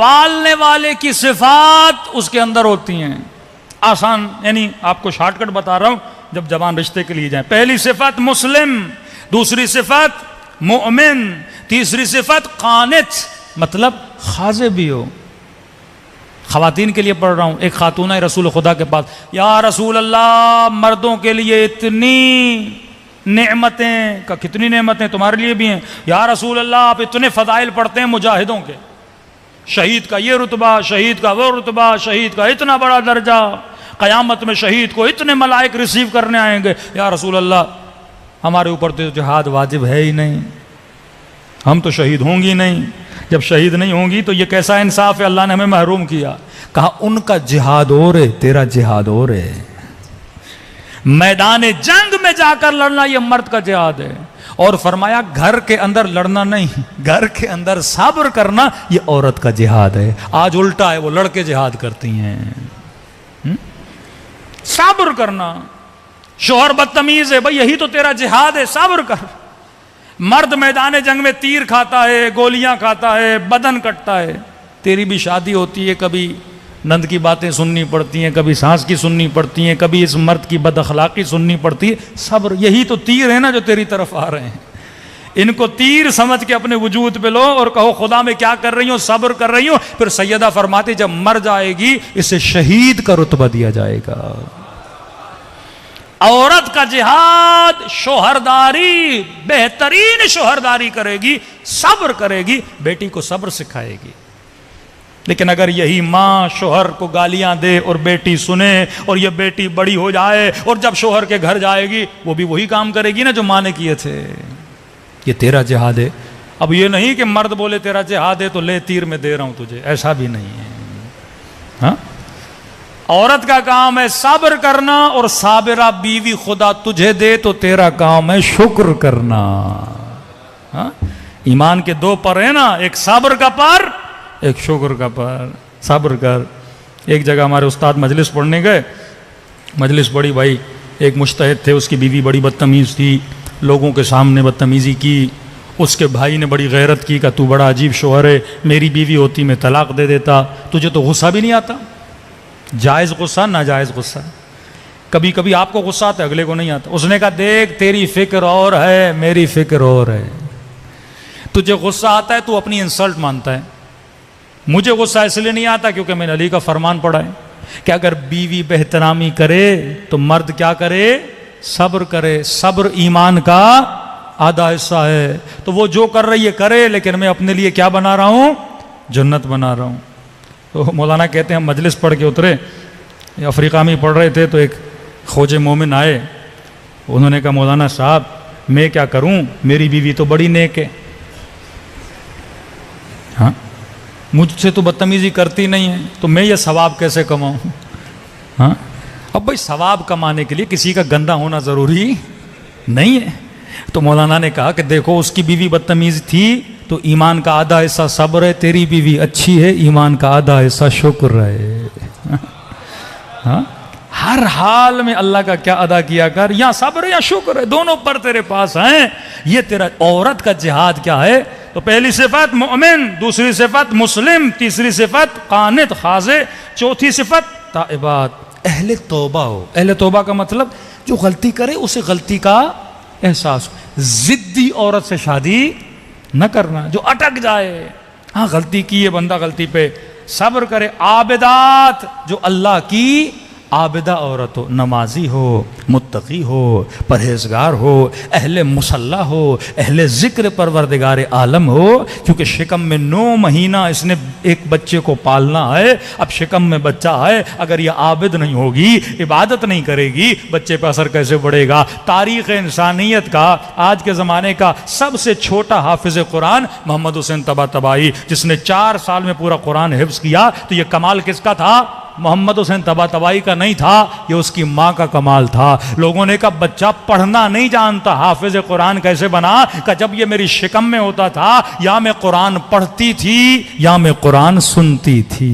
पालने वाले की सिफात उसके अंदर होती हैं। आसान, यानी आपको शॉर्टकट बता रहा हूं, जब जवान रिश्ते के लिए जाए। पहली सिफत मुस्लिम, दूसरी सिफत मोमिन, तीसरी सिफत कानित, मतलब खाजे भी हो। खवातीन के लिए पढ़ रहा हूं। एक खातून है रसूल खुदा के पास, या रसूल अल्लाह, मर्दों के लिए इतनी नेमतें, का कितनी नेमतें तुम्हारे लिए भी हैं या रसूल अल्लाह, आप इतने फजाइल पढ़ते हैं मुजाहिदों के, शहीद का ये रुतबा, शहीद का वो रुतबा, शहीद का इतना बड़ा दर्जा, क़यामत में शहीद को इतने मलाइक रिसीव करने आएंगे। या रसूल अल्लाह, हमारे ऊपर तो जिहाद वाजिब है ही नहीं, हम तो शहीद होंगी नहीं। जब शहीद नहीं होंगी तो ये कैसा इंसाफ है, अल्लाह ने हमें महरूम किया। कहा उनका जिहाद और है, तेरा जिहाद और है। मैदान जंग में जाकर लड़ना ये मर्द का जिहाद है। और फरमाया घर के अंदर लड़ना नहीं, घर के अंदर सब्र करना ये औरत का जिहाद है। आज उल्टा है, वो लड़के जिहाद करती हैं। सब्र करना, शोहर बदतमीज है, भाई यही तो तेरा जिहाद है, सब्र कर। मर्द मैदान जंग में तीर खाता है, गोलियां खाता है, बदन कटता है। तेरी भी शादी होती है, कभी नंद की बातें सुननी पड़ती हैं, कभी सास की सुननी पड़ती हैं, कभी इस मर्द की बदअखलाकी सुननी पड़ती है। सब्र, यही तो तीर है ना जो तेरी तरफ आ रहे हैं। इनको तीर समझ के अपने वजूद पे लो और कहो खुदा मैं क्या कर रही हूं, सब्र कर रही हूं। फिर सैयदा फरमाती जब मर जाएगी इसे शहीद का रुतबा दिया जाएगा। औरत का जिहाद शोहरदारी, बेहतरीन शोहरदारी करेगी, सब्र करेगी, बेटी को सब्र सिखाएगी। लेकिन अगर यही माँ शोहर को गालियां दे और बेटी सुने और ये बेटी बड़ी हो जाए और जब शोहर के घर जाएगी वो भी वही काम करेगी ना जो माँ ने किए थे, ये तेरा जिहाद है। अब ये नहीं कि मर्द बोले तेरा जिहाद है तो ले तीर में दे रहा हूं तुझे, ऐसा भी नहीं है। हाँ? औरत का काम है सब्र करना, और साबिरा बीवी खुदा तुझे दे तो तेरा काम है शुक्र करना। हाँ? ईमान के दो पर है ना, एक सब्र का पर, एक शुक्र का पर। सब्र कर। एक जगह हमारे उस्ताद मजलिस पढ़ने गए, मजलिस पढ़ी, भाई एक मुज्तहिद थे, उसकी बीवी बड़ी बदतमीज़ थी, लोगों के सामने बदतमीज़ी की। उसके भाई ने बड़ी गैरत की, का तू बड़ा अजीब शोहर है, मेरी बीवी होती मैं तलाक दे देता, तुझे तो गुस्सा भी नहीं आता। जायज़ गुस्सा, नाजायज़ गुस्सा। कभी कभी आपको गुस्सा आता है, अगले को नहीं आता। उसने कहा देख तेरी फिक्र और है, मेरी फिक्र और है। तुझे गुस्सा आता है, तू अपनी इंसल्ट मानता है। मुझे गुस्सा इसलिए नहीं आता क्योंकि मैंने अली का फरमान पढ़ा है कि अगर बीवी बेहतरामी करे तो मर्द क्या करे, सब्र करे। सब्र ईमान का आधा हिस्सा है। तो वो जो कर रही है करे, लेकिन मैं अपने लिए क्या बना रहा हूं, जन्नत बना रहा हूं। तो मौलाना कहते हैं हम मजलिस पढ़ के उतरे, अफ्रीका में पढ़ रहे थे, तो एक खोजे मोमिन आए। उन्होंने कहा मौलाना साहब मैं क्या करूं, मेरी बीवी तो बड़ी नेक है। हाँ, मुझसे तो बदतमीजी करती नहीं है, तो मैं ये सवाब कैसे कमाऊं। हाँ, अब भाई सवाब कमाने के लिए किसी का गंदा होना ज़रूरी नहीं है। तो मौलाना ने कहा कि देखो उसकी बीवी बदतमीज थी तो ईमान का आधा हिस्सा सब्र है, तेरी बीवी अच्छी है, ईमान का आधा हिस्सा शुक्र है। हाँ? हर हाल में अल्लाह का क्या अदा किया कर, या सब्र या शुक्र है, दोनों पर तेरे पास हैं। ये तेरा औरत का जिहाद क्या है। तो पहली सिफत मोमिन, दूसरी सिफत मुस्लिम, तीसरी सिफत कानित खाजे, चौथी सिफत ताइबात, अहले तौबा हो। अहले तौबा का मतलब जो गलती करे उसे गलती का एहसास हो। जिद्दी औरत से शादी न करना जो अटक जाए। हाँ गलती की है बंदा, गलती पे सब्र करे। आबिदात, जो अल्लाह की आबिदा औरत हो, नमाजी हो, मुत्तकी हो, परहेजगार हो, अहले मुसल्ला हो, अहले ज़िक्र परवरदिगार आलम हो। क्योंकि शिकम में 9 महीना इसने एक बच्चे को पालना है। अब शिकम में बच्चा है, अगर यह आबिद नहीं होगी, इबादत नहीं करेगी, बच्चे पर असर कैसे पड़ेगा। तारीख़ इंसानियत का, आज के ज़माने का सबसे छोटा हाफिज़ कुरान मोहम्मद हुसैन तबातबाई, जिसने 4 साल में पूरा कुरान हिफ्ज़ किया। तो ये कमाल किसका था, मोहम्मद हुसैन तबातबाई का नहीं था, ये उसकी माँ का कमाल था। लोगों ने कहा बच्चा पढ़ना नहीं जानता, हाफिज कुरान कैसे बना। कि जब ये मेरी शिकम में होता था या मैं कुरान पढ़ती थी या मैं कुरान सुनती थी।